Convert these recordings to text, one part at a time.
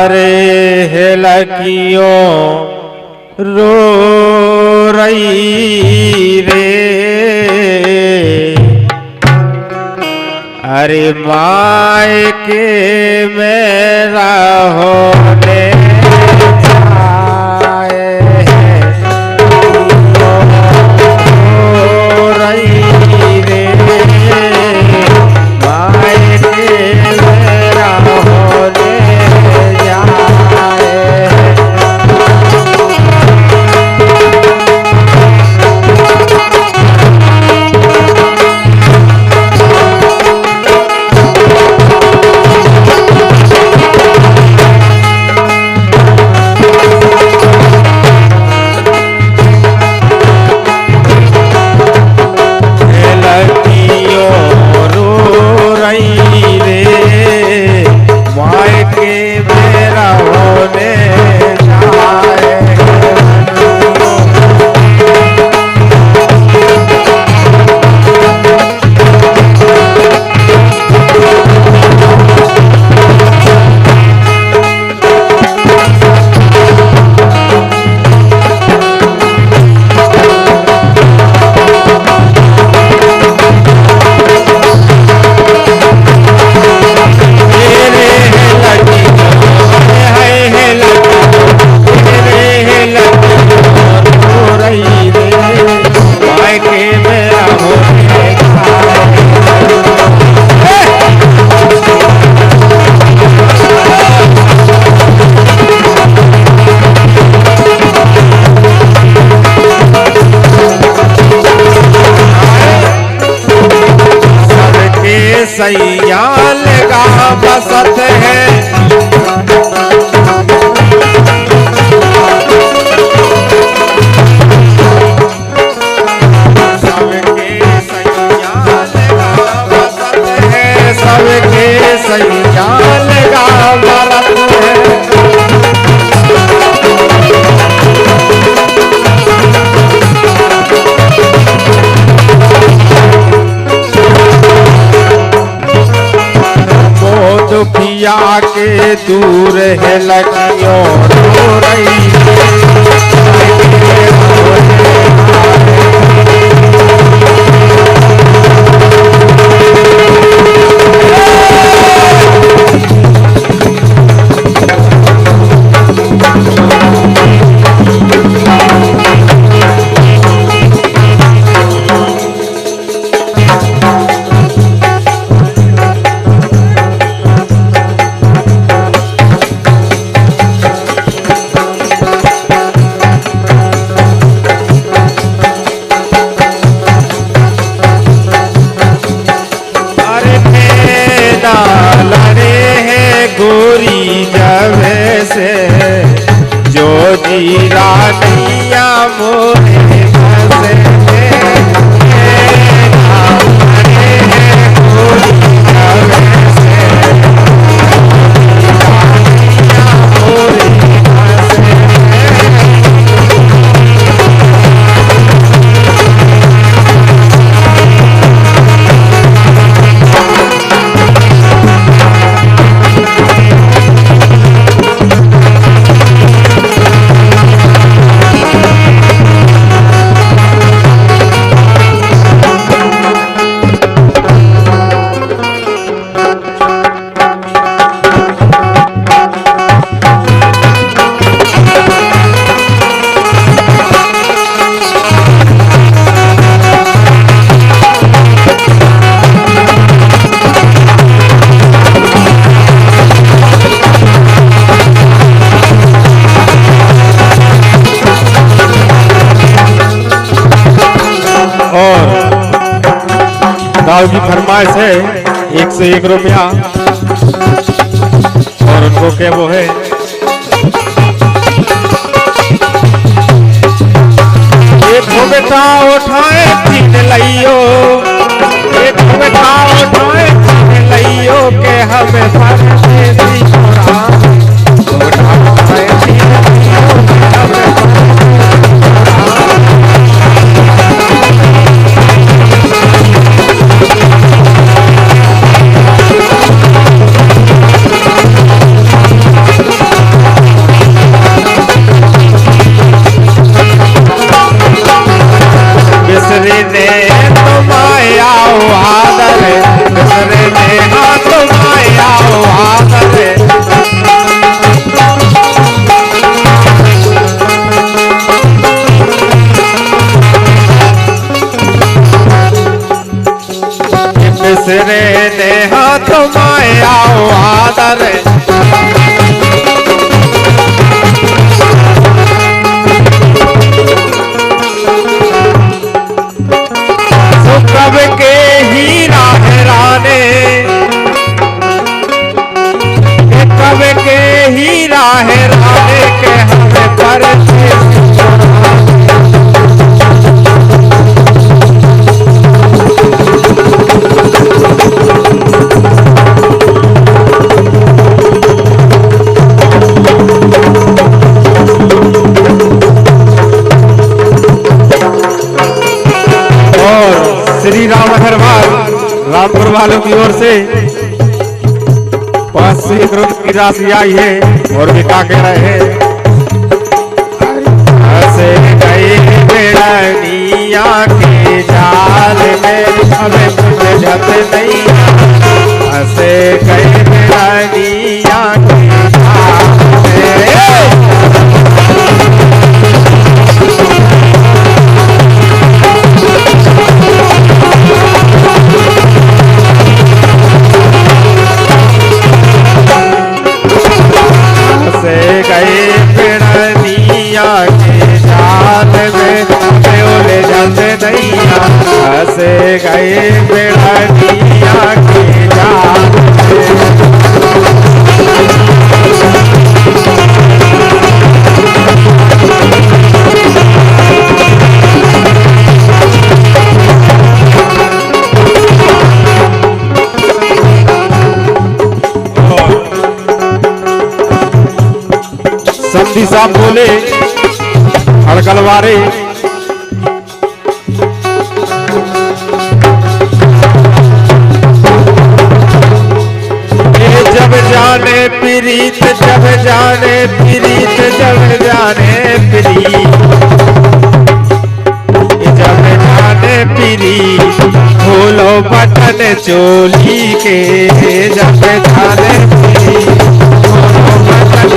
अरे हेलकियों रो रही रे, अरे मायके मेरा होने सैयाल का बसत है, सबके सैयाल का बसत है, सबके सैयाल का बसत है। दुखिया के दूर है लकियों रो रही गोरी जब से जो जीरा नैया मोरे बसे गोरी जब से मोरे दाऊ की फरमाइश है 101 रुपया और उनको क्या वो है एक बेटा उठाए तीन लइयो, एक बेटा उठाए तीन लइयो के हमें परदेसी छोड़ा, बेटा उठाए तीन लइयो के हमें हेराने के हमें परदेसी श्री राम अग्रवाल रामपुर वालों की ओर से 501 रुपये की राशि आई है और भी क्या कह रहे हैं। ऐसे गए बेड़निया के जाल में हमें बुझत नहीं, ऐसे गए बेड़निया के जाल में। से गए बेड़निया के जाल संधि साहब बोले हड़कलवारे जब जाने प्रीत जब जाने प्रीत जब जाने प्रीत जब जाने प्रीत खोलो बटन चोली के जब जाने प्रीत खोलो बटन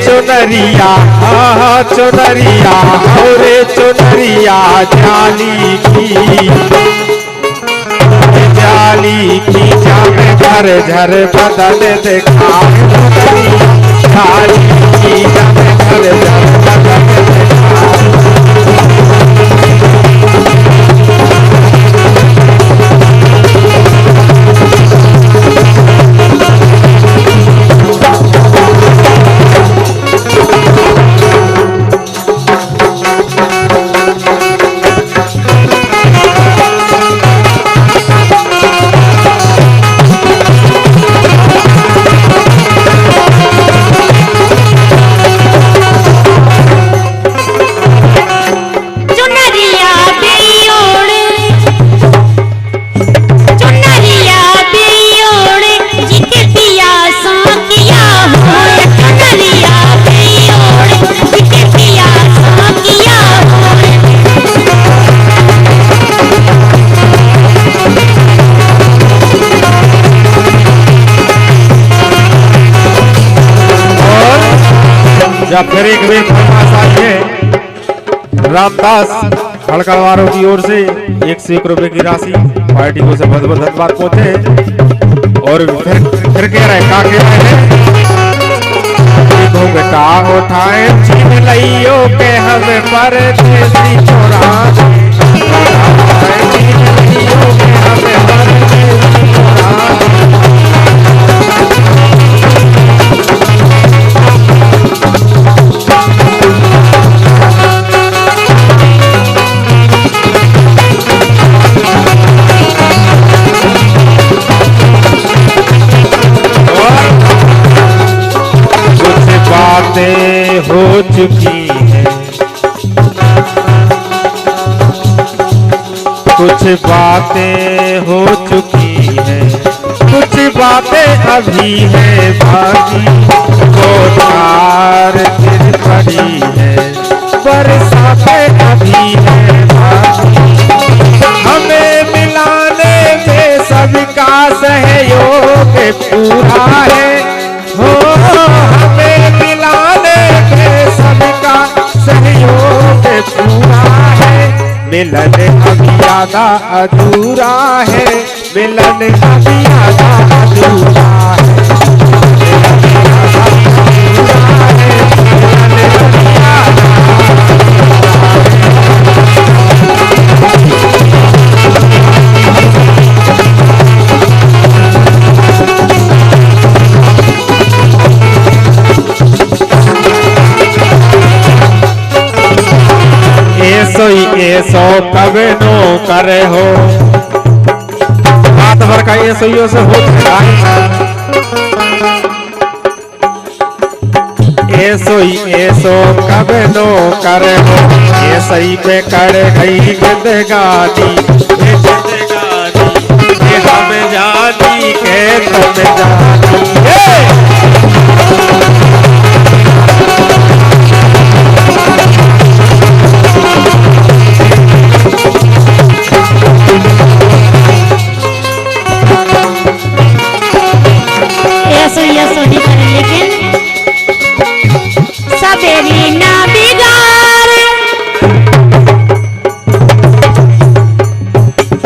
चुनरिया चुनरिया और चुनरिया जाली की जामे घर झर बदल देखा जाली की जामे घर झर बदल देखा। या फिर एक वे फरमाइश आई है रामदास हड़कलवारों की ओर से 101 रुपए की राशि पार्टी को से बहुत बहुत धन्यवाद पहुंचे। और फिर कह रहे का कह रहे हैं घूंघटा उठाए छीन लियो के हमें परदेसी छोड़ा हो चुकी है, कुछ बातें हो चुकी है, कुछ बातें अभी है बाकी, वो तार फिर पड़ी है, बरसातें अभी है बाकी। हमें मिलाने में सबका सहयोग पूरा है, हो हमें मिलाने में सबका सहयोग पूरा है। मिलन अभी ज्यादा अधूरा है, मिलन अभी ज्यादा अधूरा है, मिलन सोई ऐसो कबे नो करे हो। रात भर का ये सोइयों से हो सोई ऐसो कबे नो करे हो। ये सही पे करे गई जिंदगानी ये हमें जानी के तुम्हें जानी। ऐसो नहीं करे लेकिन सवेरी ना बिगाड़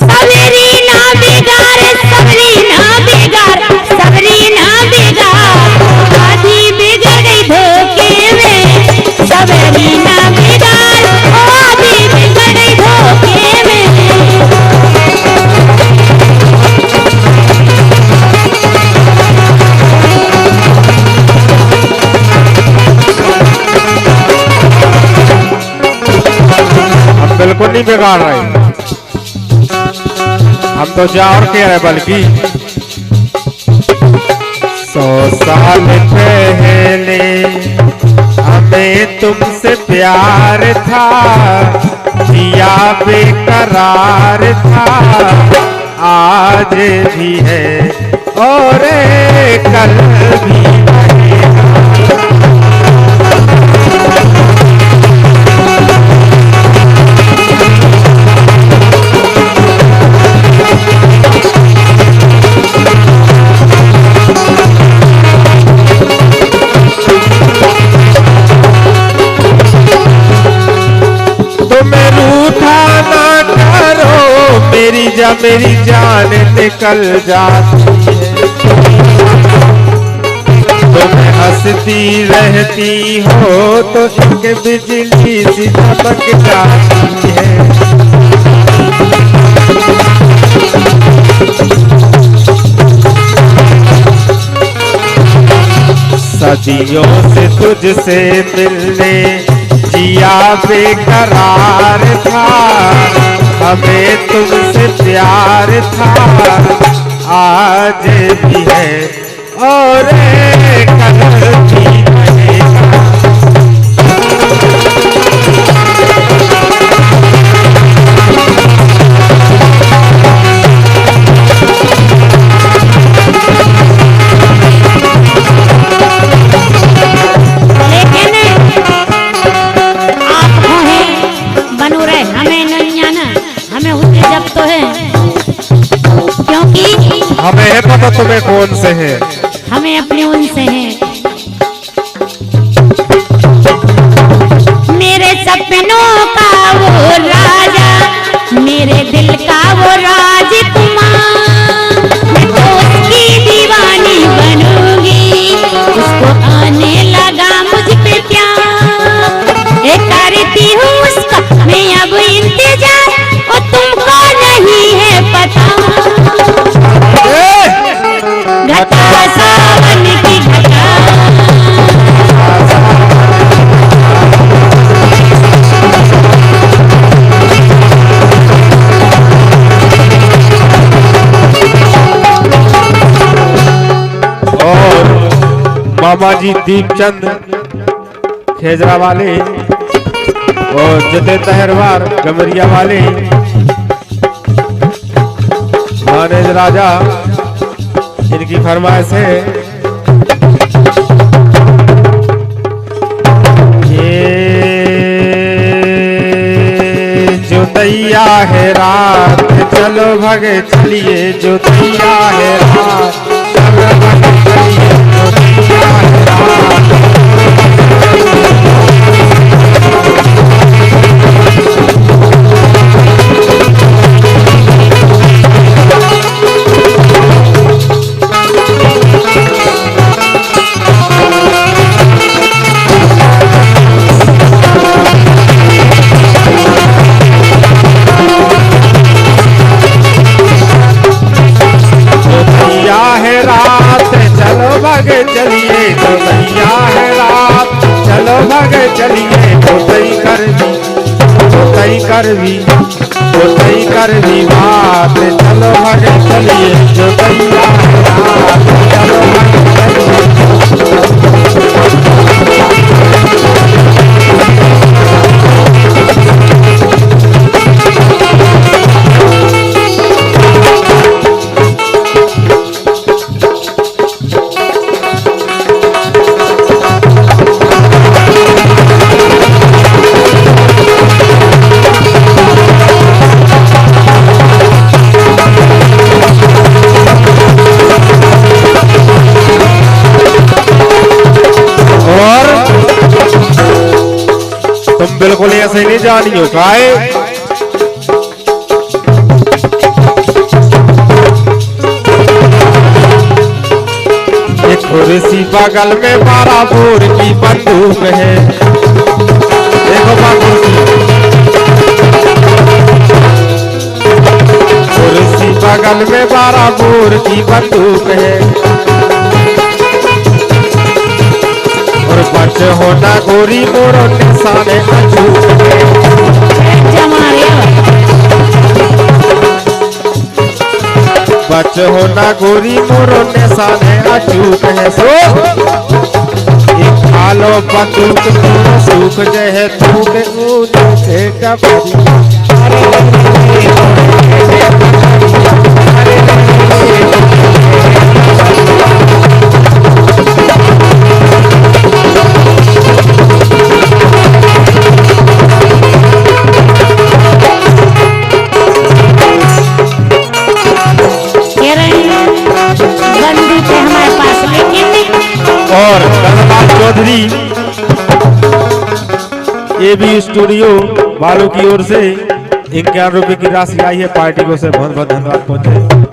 सवेरी ना बिगाड़ सबरी ना बिगाड़ सबरी ना बिगाड़ आधी बिगड़ गई धोखे में सवेरी ना बिगाड़ आधी बिगड़ गई धोखे में। बिल्कुल नहीं बिगाड़ रहे, हम तो जा और कह रहे बल्कि 100 साल पहले हमें तुमसे प्यार था दिया बेकरार था आज भी है और कल भी मेरी जान निकल जाती है। तुम हंसती रहती हो तो एक बिजली सी चमक जाती है। सदियों से तुझसे मिलने जिया बेकरार था हमें तुमसे प्यार था आज भी है और कल भी रहेगा। हमें है पता तुम्हें कौन से है, हमें अपने उनसे है। मेरे सपनों का वो राजा मेरे दिल का वो राजकुमार मैं तो उसकी दीवानी बनूंगी उसको आने लगा मुझ पे प्यार करती हूँ उसका मैं अब इंतजार और तुमको नहीं है पता। घटा सावन की घटा और मामा जी दीपचंद खेजरा वाले और जते तहरवार गमरिया वाले मानेज राजा इनकी फरमाइश है। ये जो दैया है रात चलो भगे चलिए जो दैया है रात चलो भगे चलिए जो दैया है रात। चलिए तो दैया है रात चलो भागे चलिए तो तई कर दी तो तई कर भी बात, चलो भगे चलिए जो कैया है रात, चलो भगे तुम बिल्कुल ऐसे नहीं जानियो काहे एक खुर्सी बगल में 12 बोर की बंदूक है। देखो खुर्सी बगल में 12 बोर की बंदूक है और बच होना गोरी मोरो निशाने अचूक है। बच होना गोरी मोरो निशाने अचूक है। सो एक खालो बंदूक सूख जहे तू के ऊँचे डबरी और धन्यवाद चौधरी एबी स्टूडियो वालों की ओर से 51 रुपए की राशि आई है। पार्टी को से बहुत बहुत धन्यवाद पहुंचे।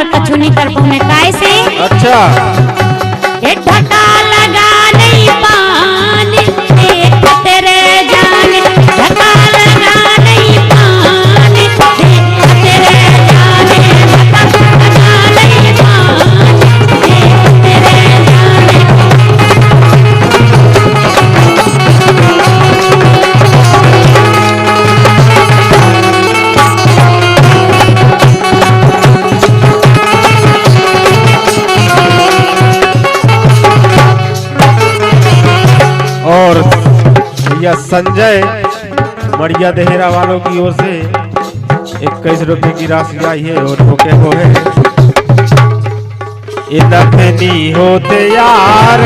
कछु नहीं कर पाऊँ काय से। अच्छा ढका लगा नहीं पानी तेरे जाने, ढका लगा नहीं पानी तेरे जाने, ढका लगा नहीं पानी तेरे जाने। और भैया संजय मड़िया देहरा वालों की ओर से 21 रुपए की राशि आई है और भूखे को है। इनथनी होते यार,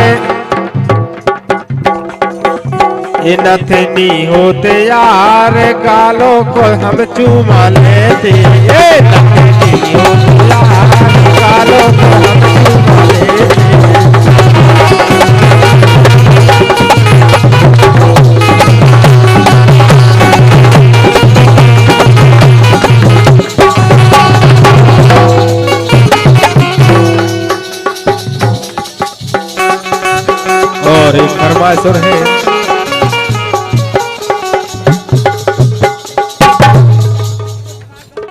इनथनी होते यार, गालों को हम चूमा लेते। इनथनी होते यार, गालों को हम चूमा लेते। और एक फरमाइश है